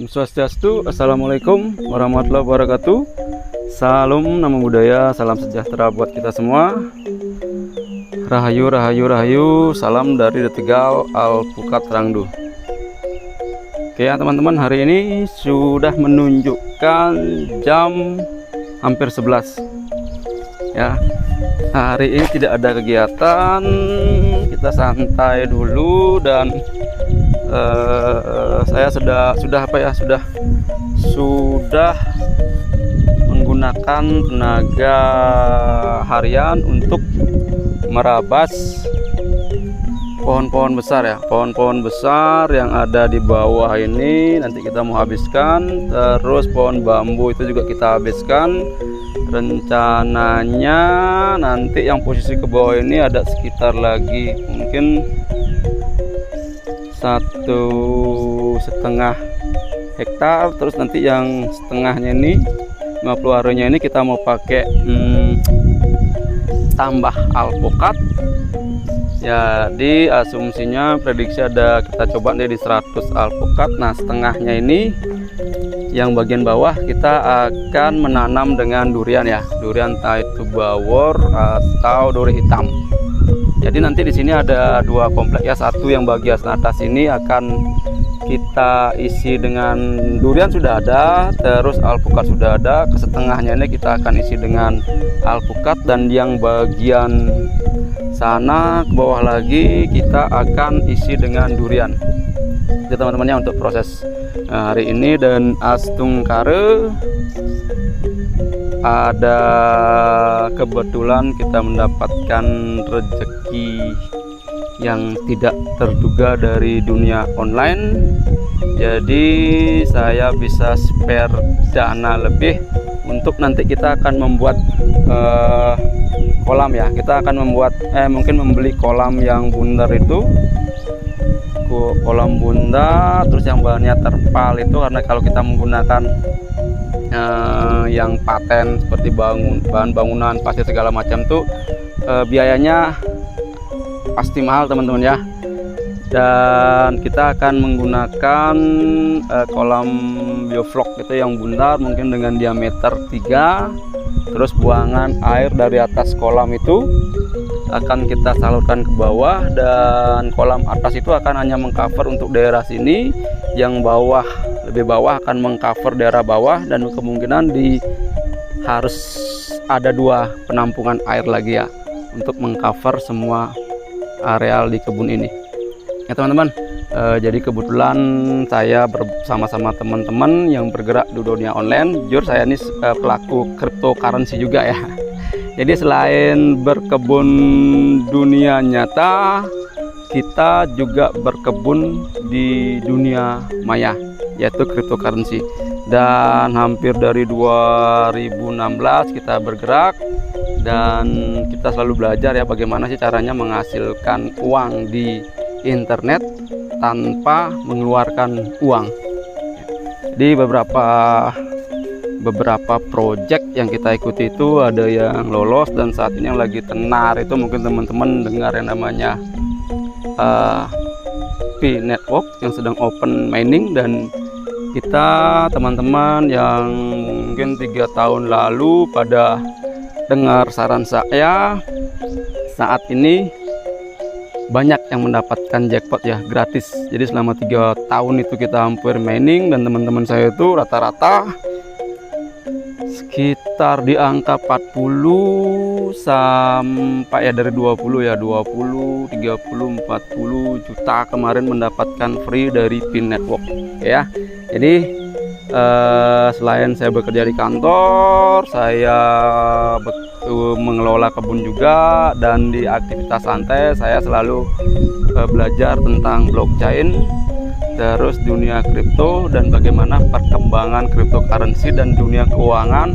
Swastiastu, Assalamualaikum warahmatullahi wabarakatuh. Salam nama budaya, salam sejahtera buat kita semua. Rahayu, rahayu, rahayu. Salam dari Detegal Alpukat Rangdu. Oke ya teman-teman, hari ini sudah menunjukkan jam hampir 11 ya. Hari ini tidak ada kegiatan, kita santai dulu. Dan saya sudah menggunakan tenaga harian untuk merabas pohon-pohon besar ya, pohon-pohon besar yang ada di bawah ini nanti kita mau habiskan. Terus pohon bambu itu juga kita habiskan. Rencananya nanti yang posisi ke bawah ini ada sekitar lagi mungkin 1,5 hektar. Terus nanti yang setengahnya ini 50 arenya ini kita mau pakai tambah alpukat. Jadi asumsinya prediksi ada, kita coba deh di 100 alpukat. Nah setengahnya ini yang bagian bawah kita akan menanam dengan durian ya, durian entah itu bawor atau duri hitam. Jadi nanti di sini ada dua komplek ya, satu yang bagian atas ini akan kita isi dengan durian sudah ada, terus alpukat sudah ada. Ke setengahnya ini kita akan isi dengan alpukat, dan yang bagian sana ke bawah lagi kita akan isi dengan durian. Jadi teman-temannya untuk proses hari ini. Dan astungkare ada kebetulan kita mendapatkan rezeki yang tidak terduga dari dunia online. Jadi saya bisa spare dana lebih untuk nanti kita akan membuat kolam ya. Kita akan membuat mungkin membeli kolam yang bundar itu, kolam bundar, terus yang bahannya terpal itu, karena kalau kita menggunakan yang paten seperti bahan bangunan, pasir segala macam tuh biayanya pasti mahal teman-teman ya. Dan kita akan menggunakan kolam bioflok itu yang bundar mungkin dengan diameter 3. Terus buangan air dari atas kolam itu akan kita salurkan ke bawah, dan kolam atas itu akan hanya mengcover untuk daerah sini. Yang bawah, lebih bawah akan mengcover daerah bawah, dan kemungkinan harus ada 2 penampungan air lagi ya untuk mengcover semua areal di kebun ini ya teman-teman. Jadi kebetulan saya bersama-sama teman-teman yang bergerak di dunia online. Jujur saya ini pelaku cryptocurrency juga ya. Jadi selain berkebun dunia nyata, kita juga berkebun di dunia maya, yaitu cryptocurrency. Dan hampir dari 2016 kita bergerak, dan kita selalu belajar ya bagaimana sih caranya menghasilkan uang di internet tanpa mengeluarkan uang. Di beberapa project yang kita ikuti itu ada yang lolos, dan saat ini yang lagi tenar itu mungkin teman-teman dengar yang namanya Pi Network yang sedang open mining. Dan kita teman-teman yang mungkin 3 tahun lalu pada dengar saran saya, saat ini banyak yang mendapatkan jackpot ya, gratis. Jadi selama 3 tahun itu kita hampir mining, dan teman-teman saya itu rata-rata sekitar di angka 40 sampai ya dari 20 ya, 20, 30, 40 juta kemarin mendapatkan free dari Pi Network ya. Jadi selain saya bekerja di kantor, saya mengelola kebun juga, dan di aktivitas santai saya selalu belajar tentang blockchain, terus dunia kripto, dan bagaimana perkembangan cryptocurrency dan dunia keuangan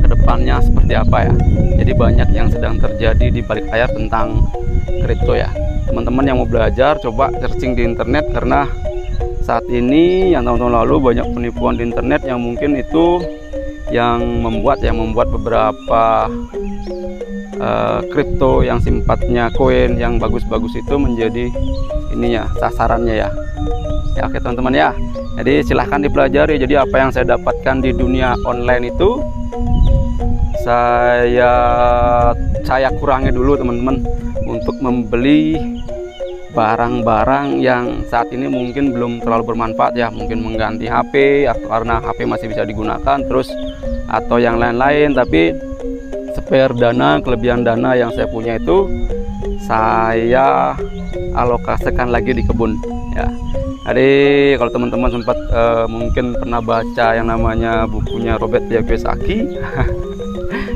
kedepannya seperti apa ya. Jadi banyak yang sedang terjadi di balik layar tentang kripto ya. Teman-teman yang mau belajar coba searching di internet, karena saat ini yang tahun-tahun lalu banyak penipuan di internet yang mungkin itu yang membuat beberapa kripto yang sifatnya koin yang bagus-bagus itu menjadi ininya sasarannya ya. Ya oke teman-teman ya. Jadi silahkan dipelajari. Jadi apa yang saya dapatkan di dunia online itu saya kurangi dulu teman-teman, untuk membeli barang-barang yang saat ini mungkin belum terlalu bermanfaat ya, mungkin mengganti HP atau karena HP masih bisa digunakan terus, atau yang lain-lain. Tapi spare dana, kelebihan dana yang saya punya itu saya alokasikan lagi di kebun ya. Jadi kalau teman-teman sempat mungkin pernah baca yang namanya bukunya Robert Kiyosaki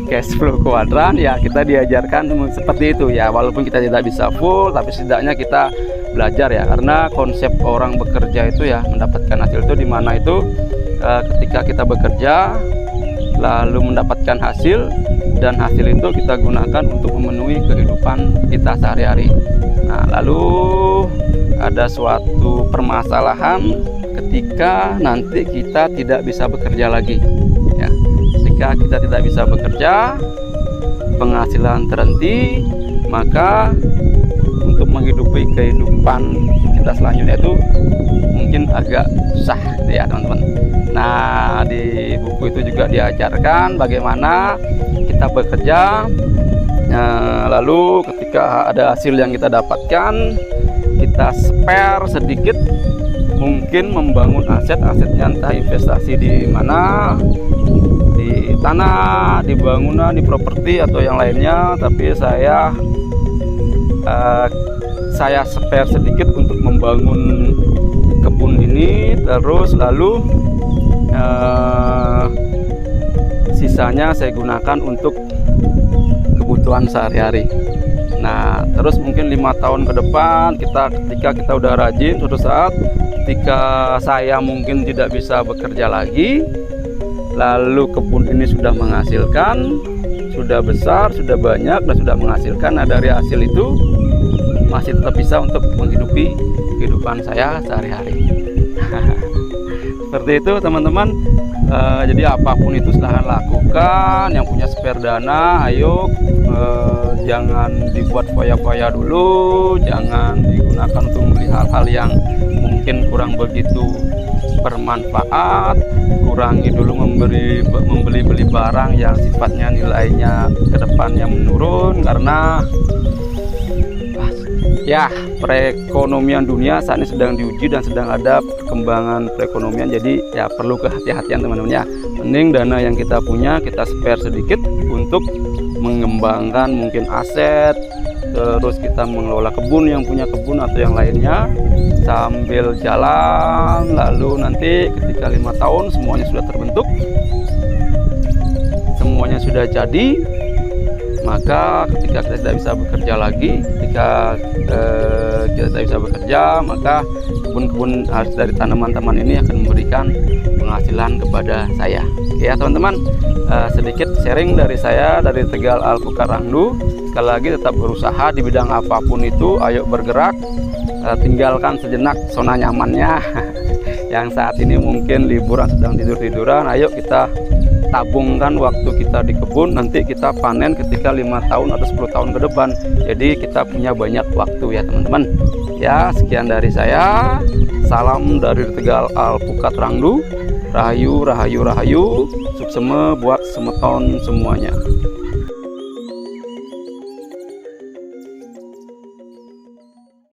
cash flow kuadran ya, kita diajarkan seperti itu ya. Walaupun kita tidak bisa full, tapi setidaknya kita belajar ya, karena konsep orang bekerja itu ya mendapatkan hasil itu dimana itu ketika kita bekerja lalu mendapatkan hasil, dan hasil itu kita gunakan untuk memenuhi kehidupan kita sehari-hari. Nah, lalu ada suatu permasalahan ketika nanti kita tidak bisa bekerja lagi ya. Ketika kita tidak bisa bekerja, penghasilan terhenti, maka untuk menghidupi kehidupan kita selanjutnya itu mungkin agak susah gitu ya teman-teman. Nah, di buku itu juga diajarkan bagaimana kita bekerja, lalu ketika ada hasil yang kita dapatkan, kita spare sedikit, mungkin membangun aset-asetnya, entah investasi di mana, di tanah, di bangunan, di properti atau yang lainnya. Tapi saya spare sedikit untuk membangun kebun ini, terus lalu sisanya saya gunakan untuk kebutuhan sehari-hari. Nah, terus mungkin 5 tahun ke depan ketika kita udah rajin, suatu saat ketika saya mungkin tidak bisa bekerja lagi, lalu kebun ini sudah menghasilkan, sudah besar, sudah banyak, dan sudah menghasilkan. Nah, dari hasil itu masih tetap bisa untuk menghidupi kehidupan saya sehari-hari. Seperti itu teman-teman. Jadi apapun itu silahkan lakukan. Yang punya spare dana, ayo, jangan dibuat foya-foya dulu, jangan digunakan untuk membeli hal-hal yang mungkin kurang begitu bermanfaat. Kurangi dulu membeli barang yang sifatnya nilainya ke depannya menurun, karena ya perekonomian dunia saat ini sedang diuji dan sedang ada perkembangan perekonomian. Jadi ya perlu kehati-hatian teman-teman ya. Mending dana yang kita punya kita spare sedikit untuk mengembangkan mungkin aset, terus kita mengelola kebun, yang punya kebun atau yang lainnya sambil jalan. Lalu nanti ketika 5 tahun semuanya sudah terbentuk, semuanya sudah jadi, maka ketika kita tidak bisa bekerja lagi, ketika kita tidak bisa bekerja, maka kebun-kebun dari tanaman-tanaman ini akan memberikan penghasilan kepada saya. Oke ya teman-teman, sedikit sharing dari saya dari Tegal Alpukat Rangdu. Sekali lagi tetap berusaha di bidang apapun itu, ayo bergerak, tinggalkan sejenak zona nyamannya. Yang saat ini mungkin liburan, sedang tidur-tiduran, ayo kita tabungkan waktu kita di kebun, nanti kita panen ketika 5 tahun atau 10 tahun ke depan. Jadi kita punya banyak waktu ya teman-teman. Ya, sekian dari saya. Salam dari Tegal Alpukat Rangdu. Rahayu, rahayu, rahayu. Suksema buat semeton semuanya.